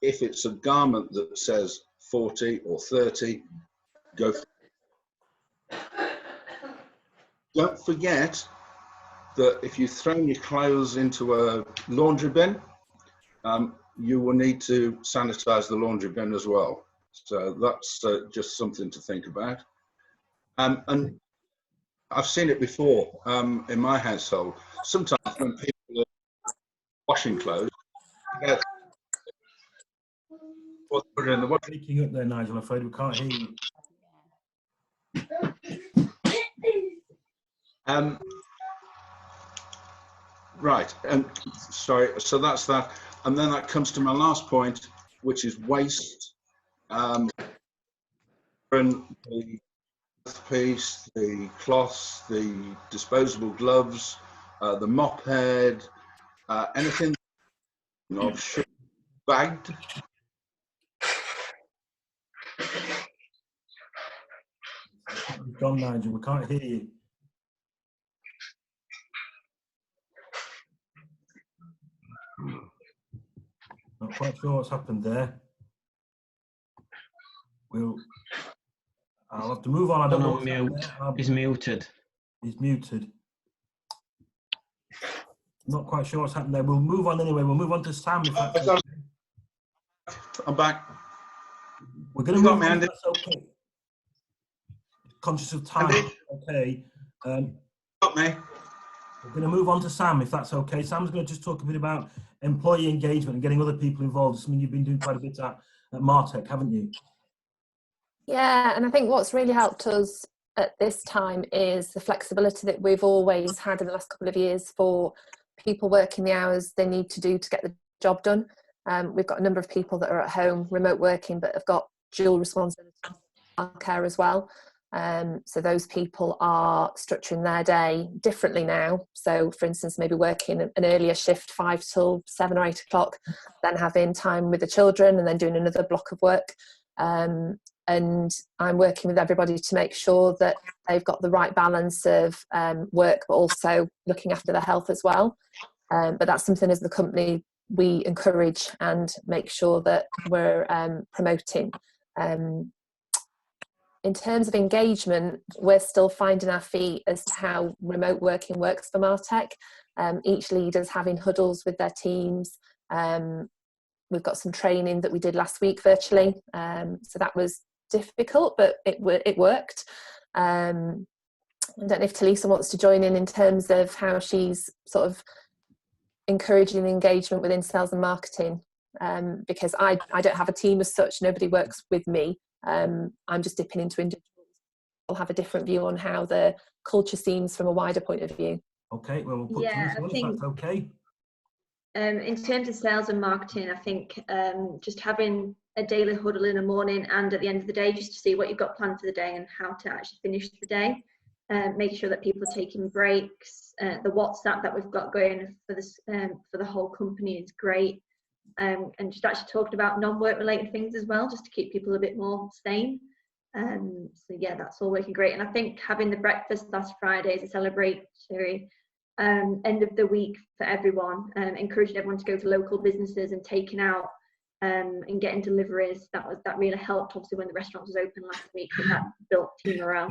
If it's a garment that says 40 or 30, go for it. Don't forget that if you've thrown your clothes into a laundry bin, you will need to sanitize the laundry bin as well. So that's just something to think about. And I've seen it before in my household. Sometimes when people are washing clothes, yeah, what they're in the wash. Breaking up there, Nigel. I'm afraid we can't hear you. Right, and sorry, so that's that. And then that comes to my last point, which is waste. And the piece, the cloths, the disposable gloves, the mop head, anything should be bagged. You've gone, Nigel. We can't hear you. Not quite sure what's happened there. I'll have to move on. I don't know. Mute. He's muted. He's muted. Not quite sure what's happened there. We'll move on anyway. We'll move on to Sam. If that's okay. I'm back. We're going to move on. That's okay. Conscious of time. Okay. Got me. We're going to move on to Sam, if that's okay. Sam's going to just talk a bit about employee engagement and getting other people involved. Something you've been doing quite a bit at Martech, haven't you? Yeah, and I think what's really helped us at this time is the flexibility that we've always had in the last couple of years for people working the hours they need to do to get the job done. We've got a number of people that are at home, remote working, but have got dual responsibilities, care as well. So those people are structuring their day differently now. So for instance, maybe working an earlier shift, 5 till 7 or 8 o'clock, then having time with the children and then doing another block of work. And I'm working with everybody to make sure that they've got the right balance of work, but also looking after their health as well. But that's something as the company we encourage and make sure that we're promoting. In terms of engagement, we're still finding our feet as to how remote working works for Martech. Each leader's having huddles with their teams. We've got some training that we did last week virtually. So that was difficult, but it worked. I don't know if Talisa wants to join in terms of how she's sort of encouraging engagement within sales and marketing, because I don't have a team as such. Nobody works with me. I'm just dipping into individuals. I'll have a different view on how the culture seems from a wider point of view. Okay, well, we'll put Talisa on if that's okay. In terms of sales and marketing, I think just having a daily huddle in the morning and at the end of the day, just to see what you've got planned for the day and how to actually finish the day. Making sure that people are taking breaks. The WhatsApp that we've got going for this for the whole company is great. And just actually talking about non-work related things as well, just to keep people a bit more sane. So yeah, that's all working great. And I think having the breakfast last Friday as a celebratory end of the week for everyone, encouraging everyone to go to local businesses and taking out and getting deliveries. That really helped. Obviously, when the restaurant was open last week, and that built team morale.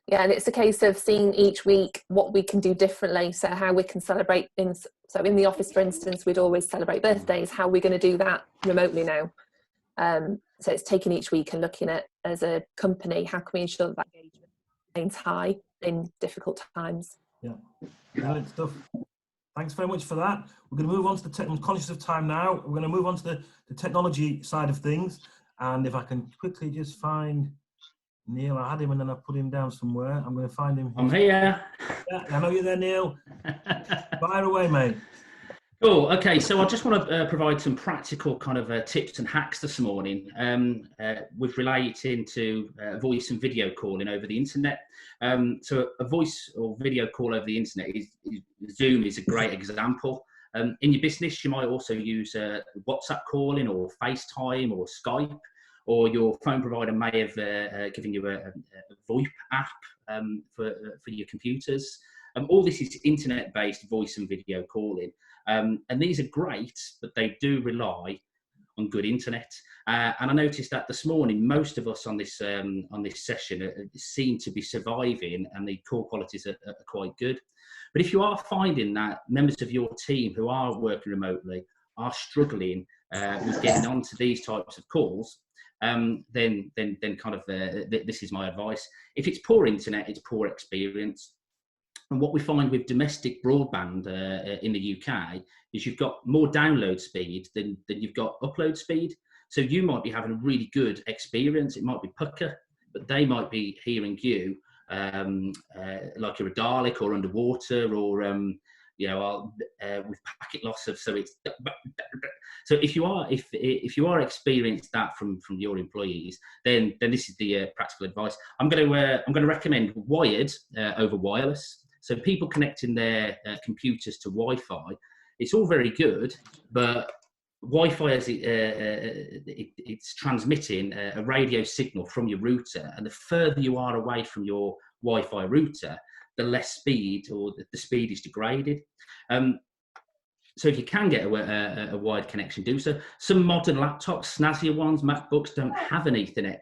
Yeah, and it's a case of seeing each week what we can do differently. So how we can celebrate so in the office, for instance, we'd always celebrate birthdays. How are we going to do that remotely now? So it's taking each week and looking at, as a company, how can we ensure that engagement remains high in difficult times? Yeah, brilliant stuff. Thanks very much for that. We're going to move on to the I'm conscious of time now. We're going to move on to the technology side of things. And if I can quickly just find Neil, I had him and then I put him down somewhere. I'm going to find him. I'm here. Yeah, I know you're there, Neil. Fire away, mate. Cool. Okay, so I just want to provide some practical kind of tips and hacks this morning with relating to voice and video calling over the internet. So a voice or video call over the internet Zoom is a great example. In your business, you might also use WhatsApp calling or FaceTime or Skype, or your phone provider may have given you a VoIP app for your computers. All this is internet-based voice and video calling. And these are great, but they do rely on good internet. And I noticed that this morning, most of us on this session seem to be surviving, and the call qualities are quite good. But if you are finding that members of your team who are working remotely are struggling with getting onto these types of calls, then kind of this is my advice. If it's poor internet, it's poor experience. And what we find with domestic broadband in the UK is you've got more download speed than you've got upload speed. So you might be having a really good experience. It might be pucker, but they might be hearing you like you're a Dalek or underwater, or with packet loss of. So it's if you are experienced that from your employees, then this is the practical advice. I'm going to recommend wired over wireless. So people connecting their computers to Wi-Fi, it's all very good, but Wi-Fi it's transmitting a radio signal from your router, and the further you are away from your Wi-Fi router, the less speed, or the speed is degraded. So if you can get a wired connection, do so. Some modern laptops, snazzier ones, MacBooks, don't have an Ethernet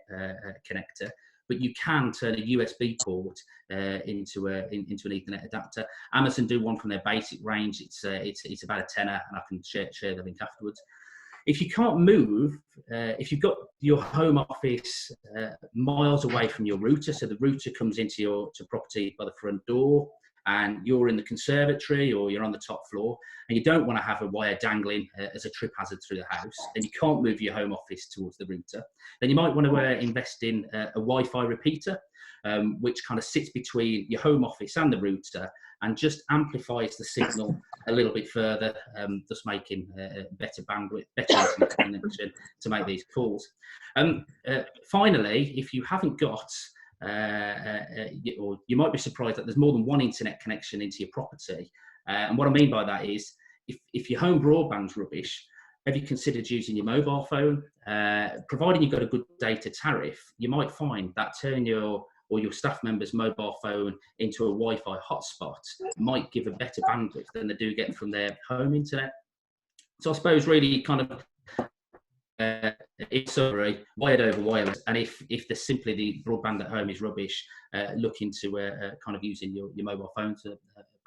connector, but you can turn a USB port into an Ethernet adapter. Amazon do one from their basic range. It's about a tenner, and I can share the link afterwards. If you can't move, if you've got your home office miles away from your router, so the router comes into your property by the front door, and you're in the conservatory or you're on the top floor, and you don't want to have a wire dangling as a trip hazard through the house, and you can't move your home office towards the router, then you might want to invest in a Wi-Fi repeater, which kind of sits between your home office and the router and just amplifies the signal a little bit further, thus making better bandwidth, better internet connection to make these calls. Finally, if you haven't got or you might be surprised that there's more than one internet connection into your property. And what I mean by that is, if your home broadband's rubbish, have you considered using your mobile phone? Providing you've got a good data tariff, you might find that turning your staff member's mobile phone into a Wi-Fi hotspot might give a better bandwidth than they do get from their home internet. So I suppose really kind of in summary, wired over wireless, and if there's simply the broadband at home is rubbish, look into kind of using your mobile phone to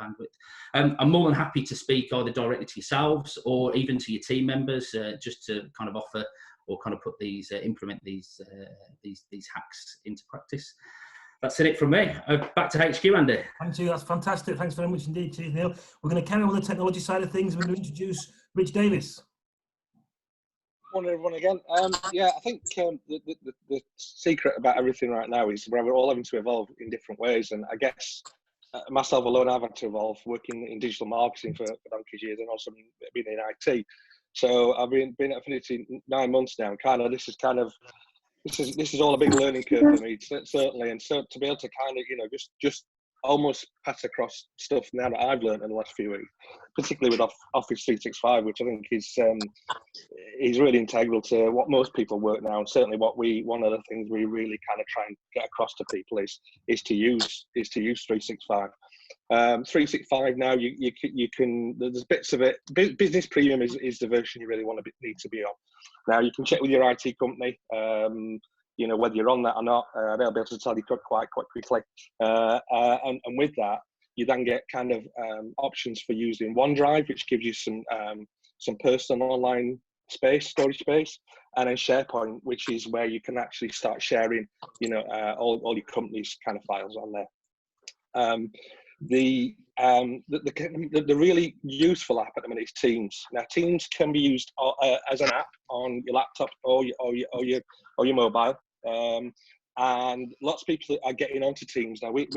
bandwidth. I'm more than happy to speak either directly to yourselves or even to your team members, just to kind of offer or kind of put these implement these hacks into practice. That's it from me. Back to HQ, Andy. Thank you. That's fantastic. Thanks very much indeed, Chief Neil. We're going to carry on with the technology side of things. We're going to introduce Rich Davis. Morning, everyone again. Yeah, I think the secret about everything right now is we're all having to evolve in different ways, and I guess myself alone, I've had to evolve working in digital marketing for donkey's years, and also being in IT. So I've been at Affinity 9 months now, and kind of this is all a big learning curve for me, certainly, and so to be able to kind of just almost pass across stuff now that I've learned in the last few weeks, particularly with Office 365, which I think is really integral to what most people work now, and certainly one of the things we really kind of try and get across to people is to use 365. 365 now, you can, there's bits of it. Business Premium is the version you really need to be on. Now you can check with your IT company, whether you're on that or not. They'll be able to tell you quite quickly. And with that, you then get kind of options for using OneDrive, which gives you some personal online storage space, and then SharePoint, which is where you can actually start sharing, all your company's kind of files on there. The really useful app at the minute is Teams. Now Teams can be used as an app on your laptop or your mobile, and lots of people are getting onto Teams now. We're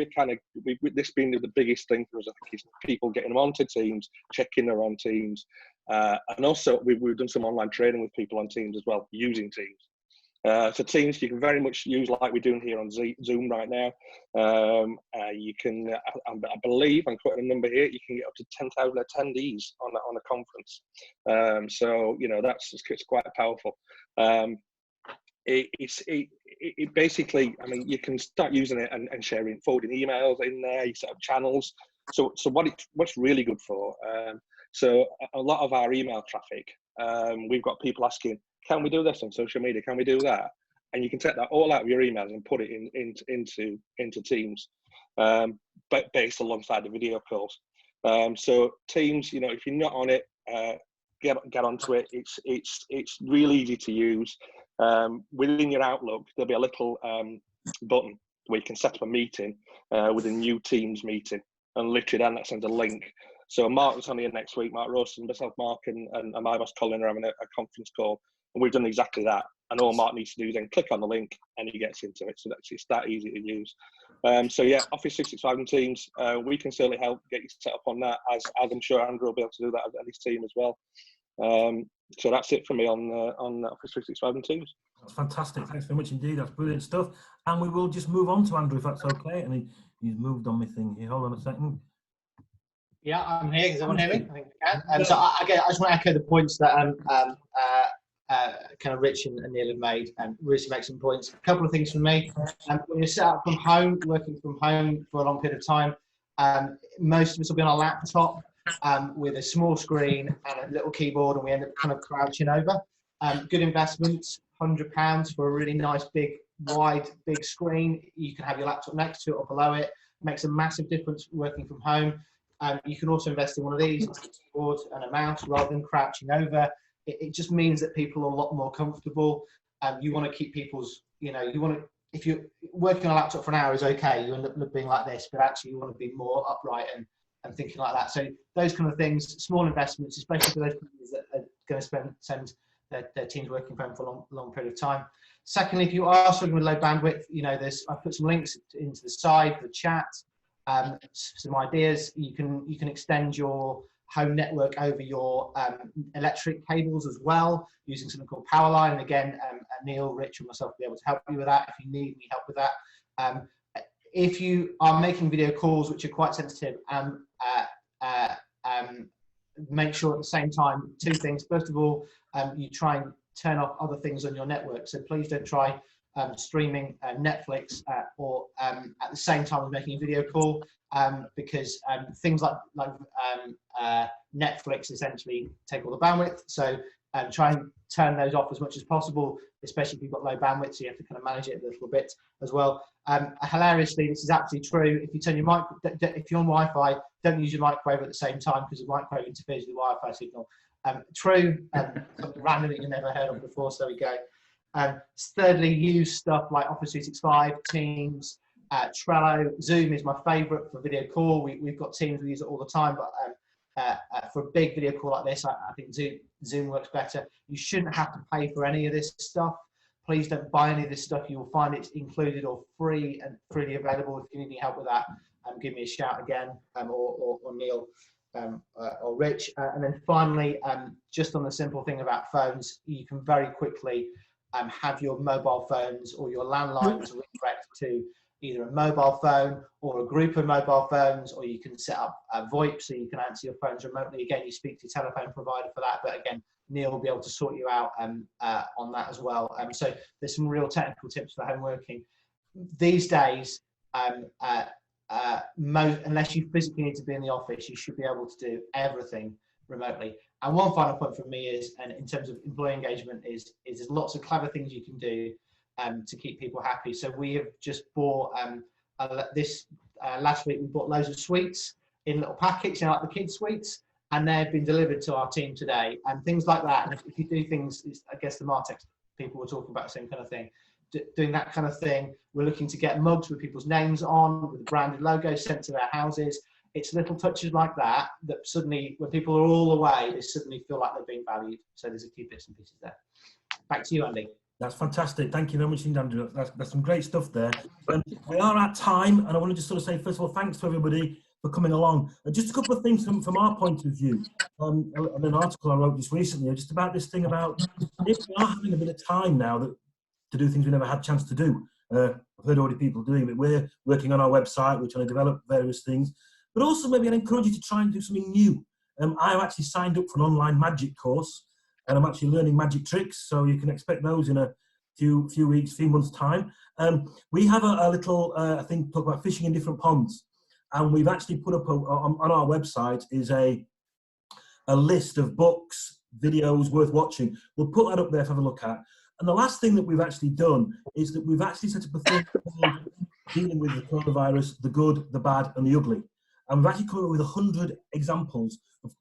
this being the biggest thing for us, I think, is people getting them onto Teams, checking they're on Teams, and also we've done some online training with people on Teams as well, using Teams. So Teams you can very much use like we're doing here on Zoom right now. You can, I believe, I'm quoting a number here, you can get up to 10,000 attendees on a conference. So it's quite powerful. It basically, I mean, you can start using it and sharing, forwarding emails in there. You set up channels. So what's really good for? So a lot of our email traffic, we've got people asking, can we do this on social media? Can we do that? And you can take that all out of your emails and put it into Teams, but based alongside the video calls. So Teams, if you're not on it, get onto it. It's really easy to use. Within your Outlook, there'll be a little button where you can set up a meeting with a new Teams meeting, and literally then that sends a link. So Mark was on here next week, Mark Rawson, myself, Mark, and my boss Colin are having a conference call, and we've done exactly that. And all Mark needs to do is then click on the link, and he gets into it. So it's that easy to use. So yeah, Office 365 and Teams, we can certainly help get you set up on that, as I'm sure Andrew will be able to do that and his team as well. So that's it for me on Office 365 and Teams. That's fantastic. Thanks very much indeed. That's brilliant stuff. And we will just move on to Andrew, if that's okay. And he's moved on my thing here. Hold on a second. Yeah, I'm here. Does everyone hear me? I think we can. So I just want to echo the points that kind of Rich and Neil have made, and really make some points. A couple of things from me. When you're set up from home, working from home for a long period of time, most of us will be on a laptop with a small screen and a little keyboard, and we end up kind of crouching over. Good investments, £100 for a really nice big screen. You can have your laptop next to it or below it. Makes a massive difference working from home. You can also invest in one of these, a keyboard and a mouse, rather than crouching over. It just means that people are a lot more comfortable. You want to keep people's, if you're working on a laptop for an hour is okay, you end up being like this, but actually you want to be more upright and thinking like that. So those kind of things, small investments, especially for those people that are going to send their teams working from home for a long period of time. Secondly, if you are struggling with low bandwidth, I've put some links into the side for the chat. Some ideas. You can extend your home network over your electric cables as well, using something called Powerline. And again, Neil, Rich, and myself will be able to help you with that if you need any help with that. If you are making video calls which are quite sensitive, make sure at the same time, two things. First of all, you try and turn off other things on your network. So please don't try streaming Netflix or at the same time as making a video call, because things like Netflix essentially take all the bandwidth. So try and turn those off as much as possible, especially if you've got low bandwidth, so you have to kind of manage it a little bit as well. Hilariously, this is absolutely true. If you turn your if you're on Wi-Fi, don't use your microwave at the same time, because the microwave interferes with the Wi-Fi signal. True, something random that you've never heard of before, so there we go. Thirdly, use stuff like Office 365, Teams, Trello. Zoom is my favorite for video call. We've got Teams, we use it all the time, but for a big video call like this, I think Zoom works better. You shouldn't have to pay for any of this stuff. Please don't buy any of this stuff. You will find it's included or free and freely available. If you need any help with that, give me a shout again, or Neil or Rich. And then finally, just on the simple thing about phones, you can very quickly have your mobile phones or your landlines redirect to either a mobile phone or a group of mobile phones, or you can set up VoIP so you can answer your phones remotely. Again, you speak to your telephone provider for that, but again, Neil will be able to sort you out on that as well. So there's some real technical tips for home working. These days, unless you physically need to be in the office, you should be able to do everything remotely. And one final point from me is, and in terms of employee engagement, is there's lots of clever things you can do to keep people happy. So we have just bought last week we bought loads of sweets in little packets, like the kids' sweets, and they've been delivered to our team today, and things like that. And if you do things, I guess the Martech people were talking about the same kind of thing, doing that kind of thing. We're looking to get mugs with people's names on, with branded logos sent to their houses. It's little touches like that that suddenly, when people are all away, they suddenly feel like they're being valued. So there's a few bits and pieces there. Back to you, Andy. That's fantastic. Thank you very much, Andrew. That's some great stuff there. We are at time, and I want to just sort of say, first of all, thanks to everybody for coming along. Just a couple of things from our point of view. An article I wrote just recently, just about this thing about if we are having a bit of time now to do things we never had a chance to do. I've heard already people doing it. We're working on our website. We're trying to develop various things. But also maybe I'd encourage you to try and do something new. I've actually signed up for an online magic course, and I'm actually learning magic tricks, so you can expect those in a few weeks, few months' time. We have a little, I think, talk about fishing in different ponds, and we've actually put up on our website is a list of books, videos worth watching. We'll put that up there to have a look at. And the last thing that we've actually done is that we've actually set up a thing dealing with the coronavirus, the good, the bad, and the ugly. And we've actually come up with 100 examples of.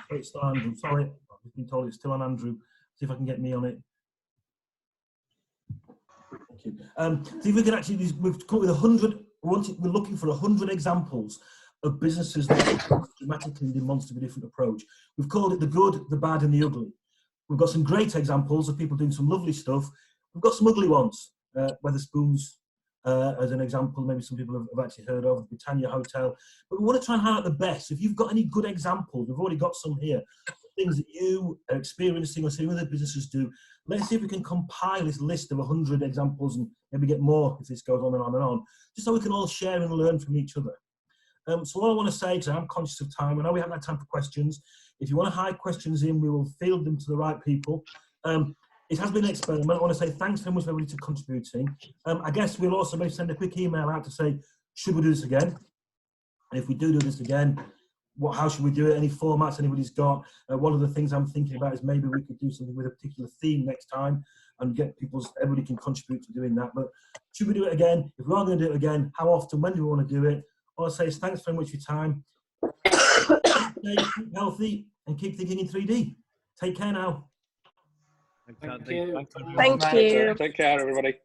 It's still Andrew. Sorry, I've been told it's still on Andrew. See if I can get me on it. Thank you. See if we can actually, we've come up with 100, we're looking for 100 examples of businesses that have dramatically and demonstrably different approach. We've called it the good, the bad and the ugly. We've got some great examples of people doing some lovely stuff. We've got some ugly ones, Wetherspoons as an example, maybe some people have actually heard of, Britannia Hotel. But we want to try and highlight the best. If you've got any good examples, we've already got some here, things that you are experiencing or seeing other businesses do. Let's see if we can compile this list of 100 examples and maybe get more if this goes on and on and on, just so we can all share and learn from each other. So all I want to say, because I'm conscious of time, I know we haven't had time for questions. If you want to hide questions in, we will field them to the right people. It has been an experiment. I want to say thanks very much for everybody to contributing. I guess we'll also maybe send a quick email out to say, should we do this again? And if we do this again, how should we do it? Any formats anybody's got? One of the things I'm thinking about is maybe we could do something with a particular theme next time and get everybody can contribute to doing that. But should we do it again? If we are going to do it again, how often? When do we want to do it? All I say is thanks very much for your time. Keep healthy and keep thinking in 3D. Take care now. Thank you. Thank you. Take care, everybody.